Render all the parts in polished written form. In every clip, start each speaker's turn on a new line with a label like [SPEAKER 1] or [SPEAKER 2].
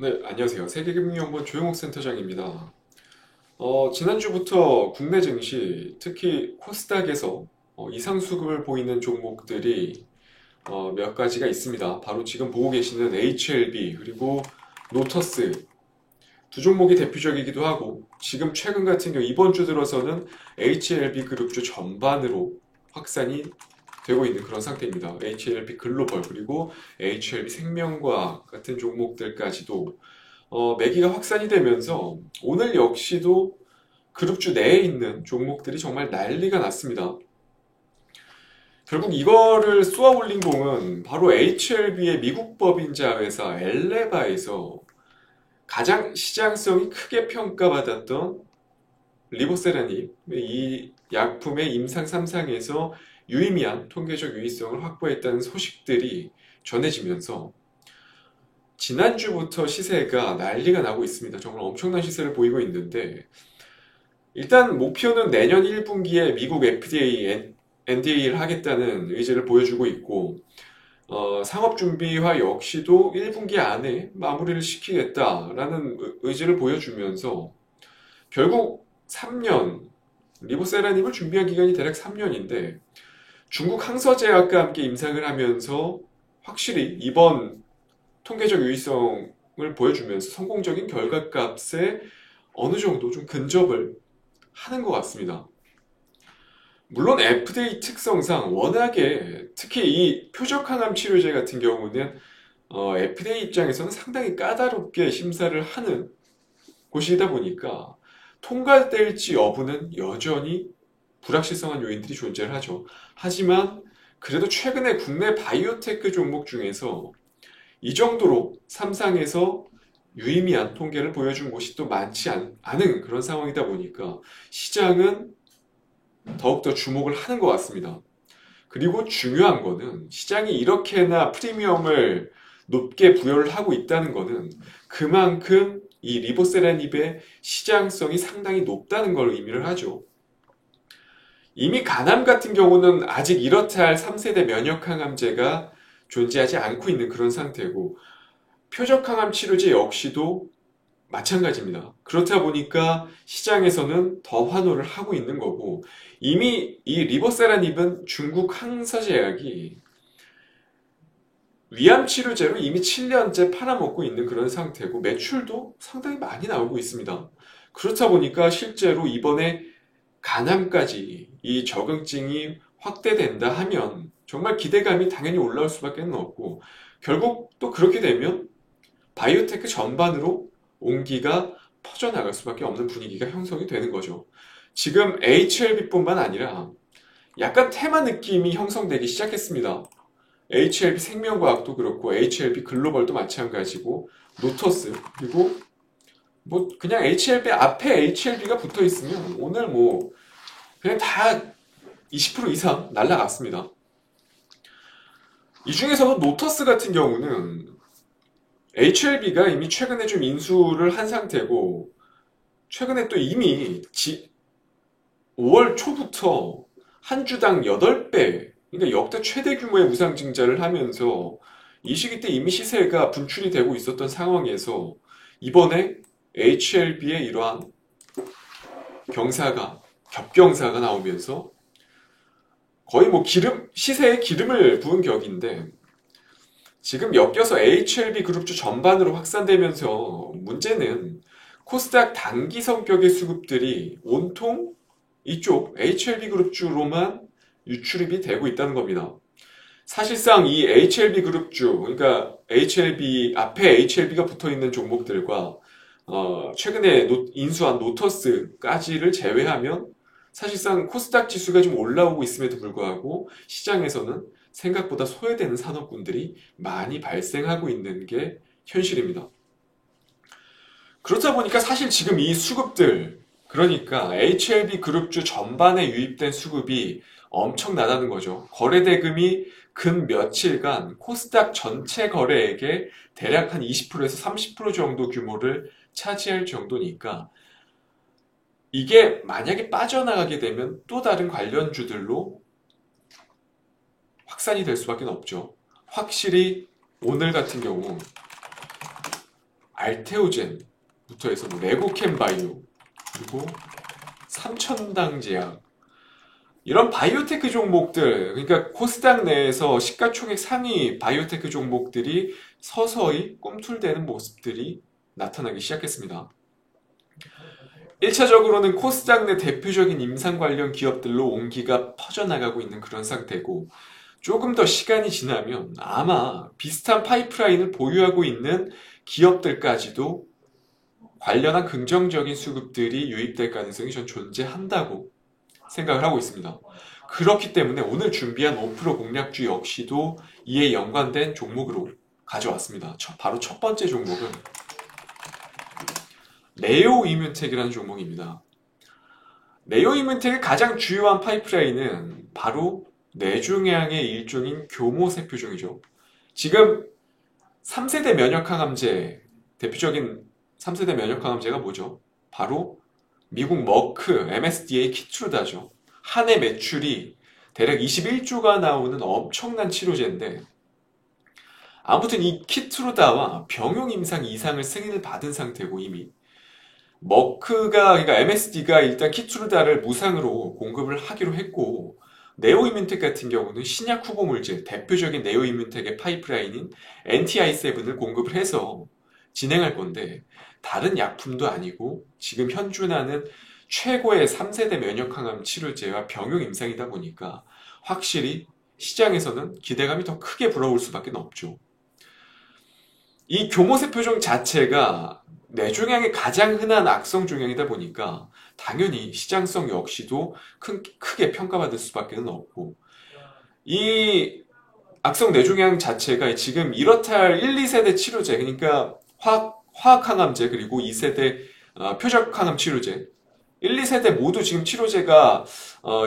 [SPEAKER 1] 네, 안녕하세요. 세계금융연구원 조영욱 센터장입니다. 지난주부터 국내 증시, 특히 코스닥에서 이상 수급을 보이는 종목들이 몇 가지가 있습니다. 바로 지금 보고 계시는 HLB 그리고 노터스 두 종목이 대표적이기도 하고, 지금 최근 같은 경우 이번 주 들어서는 HLB 그룹주 전반으로 확산이 되고 있는 그런 상태입니다. HLB 글로벌 그리고 HLB 생명과학 같은 종목들까지도 매기가 확산이 되면서 오늘 역시도 그룹주 내에 있는 종목들이 정말 난리가 났습니다. 결국 이거를 쏘아 올린 공은 바로 HLB의 미국 법인자 회사 엘레바에서 가장 시장성이 크게 평가받았던 리보세라닙, 이 약품의 임상 3상에서 유의미한 통계적 유의성을 확보했다는 소식들이 전해지면서 지난주부터 시세가 난리가 나고 있습니다. 정말 엄청난 시세를 보이고 있는데, 일단 목표는 내년 1분기에 미국 FDA, NDA를 하겠다는 의지를 보여주고 있고, 상업준비화 역시도 1분기 안에 마무리를 시키겠다라는 의지를 보여주면서 결국 3년, 리보세라닙을 준비한 기간이 대략 3년인데 중국 항서제약과 함께 임상을 하면서 확실히 이번 통계적 유의성을 보여주면서 성공적인 결과값에 어느 정도 좀 근접을 하는 것 같습니다. 물론 FDA 특성상 워낙에 특히 이 표적항암 치료제 같은 경우는 FDA 입장에서는 상당히 까다롭게 심사를 하는 곳이다 보니까 통과될지 여부는 여전히 불확실성한 요인들이 존재를 하죠. 하지만 그래도 최근에 국내 바이오테크 종목 중에서 이 정도로 삼상에서 유의미한 통계를 보여준 곳이 또 많지 않은 그런 상황이다 보니까 시장은 더욱더 주목을 하는 것 같습니다. 그리고 중요한 거는 시장이 이렇게나 프리미엄을 높게 부여를 하고 있다는 거는 그만큼 이 리보세라닙의 시장성이 상당히 높다는 걸 의미를 하죠. 이미 간암 같은 경우는 아직 이렇다 할 3세대 면역항암제가 존재하지 않고 있는 그런 상태고, 표적항암 치료제 역시도 마찬가지입니다. 그렇다 보니까 시장에서는 더 환호를 하고 있는 거고, 이미 이 리보세라닙은 중국 항서제약이 위암 치료제로 이미 7년째 팔아먹고 있는 그런 상태고 매출도 상당히 많이 나오고 있습니다. 그렇다 보니까 실제로 이번에 간암까지 이 적응증이 확대된다 하면 정말 기대감이 당연히 올라올 수밖에 없고, 결국 또 그렇게 되면 바이오테크 전반으로 온기가 퍼져나갈 수밖에 없는 분위기가 형성이 되는 거죠. 지금 HLB뿐만 아니라 약간 테마 느낌이 형성되기 시작했습니다. HLB 생명과학도 그렇고 HLB 글로벌도 마찬가지고 노터스, 그리고 뭐 그냥 HLB 앞에 HLB가 붙어 있으면 오늘 뭐 그냥 다 20% 이상 날라갔습니다. 이 중에서도 노터스 같은 경우는 HLB가 이미 최근에 좀 인수를 한 상태고, 최근에 또 이미 5월 초부터 한 주당 8배, 그러니까 역대 최대 규모의 무상증자를 하면서 이 시기 때 이미 시세가 분출이 되고 있었던 상황에서 이번에 HLB의 이러한 겹경사가 나오면서 거의 뭐 시세에 기름을 부은 격인데, 지금 엮여서 HLB 그룹주 전반으로 확산되면서 문제는 코스닥 단기 성격의 수급들이 온통 이쪽 HLB 그룹주로만 유출입이 되고 있다는 겁니다. 사실상 이 HLB 그룹주, 그러니까 HLB 앞에 HLB가 붙어 있는 종목들과 최근에 인수한 노터스까지를 제외하면 사실상 코스닥 지수가 좀 올라오고 있음에도 불구하고 시장에서는 생각보다 소외되는 산업군들이 많이 발생하고 있는 게 현실입니다. 그렇다 보니까 사실 지금 이 수급들, 그러니까 HLB 그룹주 전반에 유입된 수급이 엄청나다는 거죠. 거래 대금이 근 며칠간 코스닥 전체 거래액의 대략 한 20%에서 30% 정도 규모를 차지할 정도니까, 이게 만약에 빠져나가게 되면 또 다른 관련주들로 확산이 될 수밖에 없죠. 확실히 오늘 같은 경우 알테오젠부터 해서 뭐 레고캠바이오, 그리고 삼천당제약, 이런 바이오테크 종목들, 그러니까 코스닥 내에서 시가총액 상위 바이오테크 종목들이 서서히 꿈틀대는 모습들이 나타나기 시작했습니다. 1차적으로는 코스닥 내 대표적인 임상 관련 기업들로 온기가 퍼져나가고 있는 그런 상태고, 조금 더 시간이 지나면 아마 비슷한 파이프라인을 보유하고 있는 기업들까지도 관련한 긍정적인 수급들이 유입될 가능성이 전 존재한다고 생각을 하고 있습니다. 그렇기 때문에 오늘 준비한 5% 공략주 역시도 이에 연관된 종목으로 가져왔습니다. 바로 첫 번째 종목은 네오이뮨텍이라는 종목입니다. 네오이뮨텍의 가장 주요한 파이프라인은 바로 뇌종양의 일종인 교모세표종이죠. 지금 3세대 면역항암제, 대표적인 3세대 면역항암제가 뭐죠? 바로 미국 머크 MSDA 키트루다죠. 한 해 매출이 대략 21조가 나오는 엄청난 치료제인데, 아무튼 이 키트루다와 병용 임상 이상을 승인을 받은 상태고, 이미 머크가, 그러니까 MSD가 일단 키트루다를 무상으로 공급을 하기로 했고, 네오이뮨텍 같은 경우는 신약 후보물질, 대표적인 네오이뮨텍의 파이프라인인 NTI7을 공급을 해서 진행할 건데, 다른 약품도 아니고 지금 현존하는 최고의 3세대 면역항암 치료제와 병용 임상이다 보니까 확실히 시장에서는 기대감이 더 크게 불어올 수밖에 없죠. 이 교모세표종 자체가 뇌종양의 가장 흔한 악성 종양이다 보니까 당연히 시장성 역시도 크게 평가받을 수밖에 없고, 이 악성 뇌종양 자체가 지금 이렇탈 1, 2세대 치료제, 그러니까 화학항암제, 그리고 2세대 표적항암 치료제, 1, 2세대 모두 지금 치료제가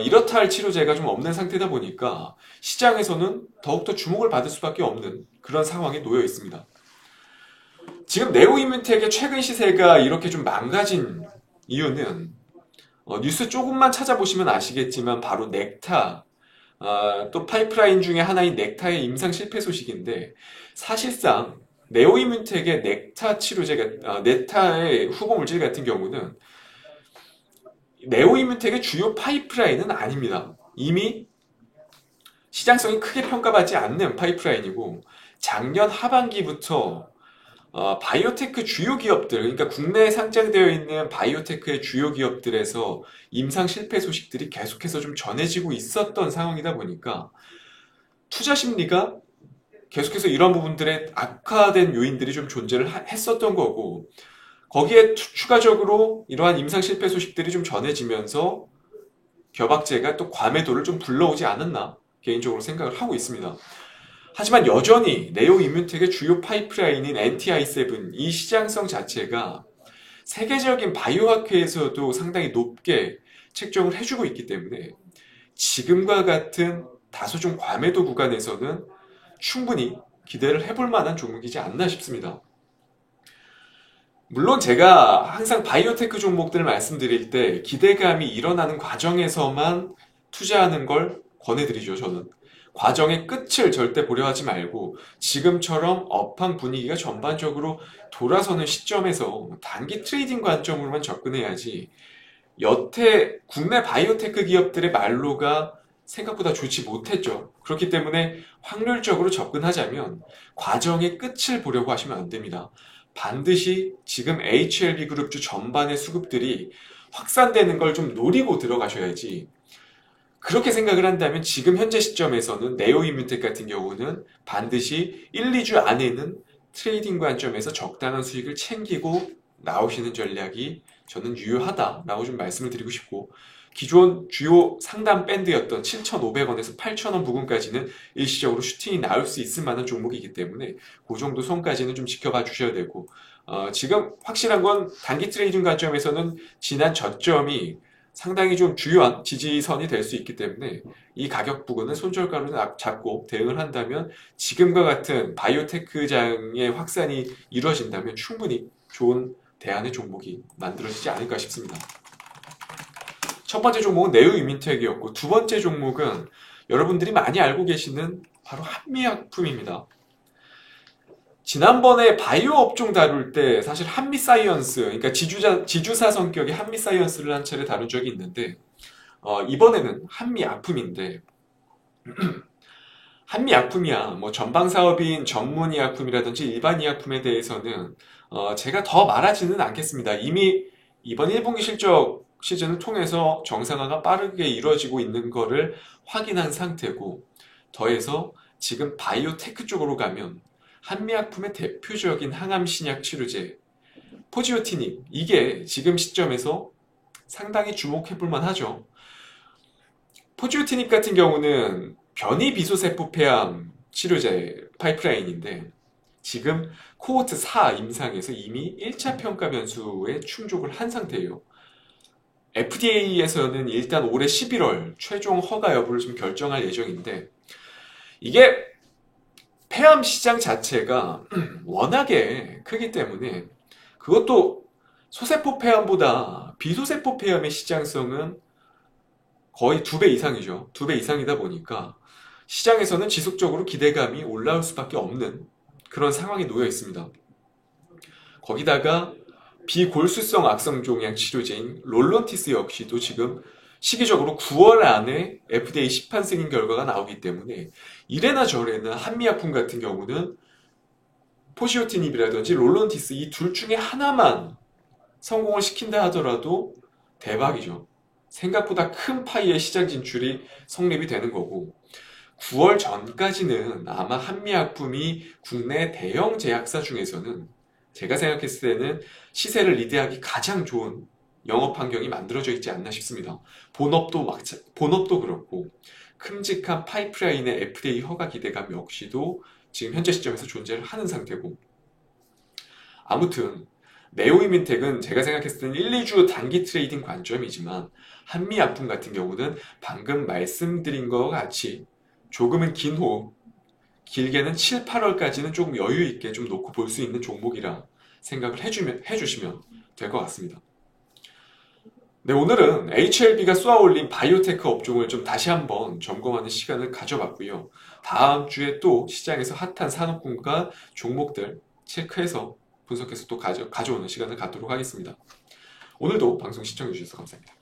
[SPEAKER 1] 이렇탈 치료제가 좀 없는 상태다 보니까 시장에서는 더욱더 주목을 받을 수밖에 없는 그런 상황에 놓여 있습니다. 지금 네오이뮨텍의 최근 시세가 이렇게 좀 망가진 이유는 뉴스 조금만 찾아보시면 아시겠지만 바로 넥타, 또 파이프라인 중에 하나인 넥타의 임상 실패 소식인데, 사실상 네오이뮨텍의 넥타 치료제가, 넥타의 후보물질 같은 경우는 네오이뮨텍의 주요 파이프라인은 아닙니다. 이미 시장성이 크게 평가받지 않는 파이프라인이고, 작년 하반기부터 바이오테크 주요 기업들, 그러니까 국내에 상장되어 있는 바이오테크의 주요 기업들에서 임상 실패 소식들이 계속해서 좀 전해지고 있었던 상황이다 보니까 투자 심리가 계속해서 이런 부분들의 악화된 요인들이 좀 존재를 했었던 거고, 거기에 추가적으로 이러한 임상 실패 소식들이 좀 전해지면서 겨박제가 또 과매도를 좀 불러오지 않았나 개인적으로 생각을 하고 있습니다. 하지만 여전히 네오이뮨텍의 주요 파이프라인인 NTI7, 이 시장성 자체가 세계적인 바이오학회에서도 상당히 높게 책정을 해주고 있기 때문에 지금과 같은 다소 좀 과매도 구간에서는 충분히 기대를 해볼 만한 종목이지 않나 싶습니다. 물론 제가 항상 바이오테크 종목들을 말씀드릴 때 기대감이 일어나는 과정에서만 투자하는 걸 권해드리죠, 저는. 과정의 끝을 절대 보려 하지 말고 지금처럼 업황 분위기가 전반적으로 돌아서는 시점에서 단기 트레이딩 관점으로만 접근해야지, 여태 국내 바이오테크 기업들의 말로가 생각보다 좋지 못했죠. 그렇기 때문에 확률적으로 접근하자면 과정의 끝을 보려고 하시면 안 됩니다. 반드시 지금 HLB 그룹주 전반의 수급들이 확산되는 걸 좀 노리고 들어가셔야지, 그렇게 생각을 한다면 지금 현재 시점에서는 네오이뮨텍 같은 경우는 반드시 1, 2주 안에는 트레이딩 관점에서 적당한 수익을 챙기고 나오시는 전략이 저는 유효하다라고 좀 말씀을 드리고 싶고, 기존 주요 상단 밴드였던 7,500원에서 8,000원 부근까지는 일시적으로 슈팅이 나올 수 있을 만한 종목이기 때문에 그 정도 선까지는 좀 지켜봐 주셔야 되고, 지금 확실한 건 단기 트레이딩 관점에서는 지난 저점이 상당히 좀 주요한 지지선이 될 수 있기 때문에 이 가격 부근은 손절가로 잡고 대응을 한다면 지금과 같은 바이오테크장의 확산이 이루어진다면 충분히 좋은 대안의 종목이 만들어지지 않을까 싶습니다. 첫 번째 종목은 네오이뮨텍이었고, 두 번째 종목은 여러분들이 많이 알고 계시는 바로 한미약품입니다. 지난번에 바이오 업종 다룰 때 사실 한미사이언스, 그러니까 지주사 성격의 한미사이언스를 한 차례 다룬 적이 있는데, 이번에는 한미약품인데, 한미약품이야, 뭐 전방사업인 전문의약품이라든지 일반의약품에 대해서는 제가 더 말하지는 않겠습니다. 이미 이번 1분기 실적 시즌을 통해서 정상화가 빠르게 이루어지고 있는 거를 확인한 상태고, 더해서 지금 바이오테크 쪽으로 가면 한미약품의 대표적인 항암신약 치료제 포지오티닙, 이게 지금 시점에서 상당히 주목해 볼 만하죠. 포지오티닙 같은 경우는 변이 비소세포 폐암 치료제 파이프라인인데, 지금 코호트 4 임상에서 이미 1차 평가 변수에 충족을 한 상태예요. FDA에서는 일단 올해 11월 최종 허가 여부를 좀 결정할 예정인데, 이게 폐암 시장 자체가 워낙에 크기 때문에, 그것도 소세포 폐암보다 비소세포 폐암의 시장성은 거의 2배 이상이죠. 2배 이상이다 보니까 시장에서는 지속적으로 기대감이 올라올 수밖에 없는 그런 상황에 놓여 있습니다. 거기다가 비골수성 악성종양 치료제인 롤론티스 역시도 지금 시기적으로 9월 안에 FDA 시판 승인 결과가 나오기 때문에, 이래나 저래나 한미약품 같은 경우는 포시오티닙이라든지 롤론티스 이 둘 중에 하나만 성공을 시킨다 하더라도 대박이죠. 생각보다 큰 파이의 시장 진출이 성립이 되는 거고, 9월 전까지는 아마 한미약품이 국내 대형 제약사 중에서는 제가 생각했을 때는 시세를 리드하기 가장 좋은 영업 환경이 만들어져 있지 않나 싶습니다. 본업도 그렇고, 큼직한 파이프라인의 FDA 허가 기대감 역시도 지금 현재 시점에서 존재를 하는 상태고, 아무튼 네오이민텍은 제가 생각했을 때는 1, 2주 단기 트레이딩 관점이지만, 한미약품 같은 경우는 방금 말씀드린 것과 같이 조금은 긴 호흡, 길게는 7, 8월까지는 조금 여유 있게 좀 놓고 볼 수 있는 종목이라 생각을 해주시면 될 것 같습니다. 네, 오늘은 HLB가 쏘아올린 바이오테크 업종을 좀 다시 한번 점검하는 시간을 가져봤고요. 다음 주에 또 시장에서 핫한 산업군과 종목들 체크해서 분석해서 또 가져오는 시간을 갖도록 하겠습니다. 오늘도 방송 시청해주셔서 감사합니다.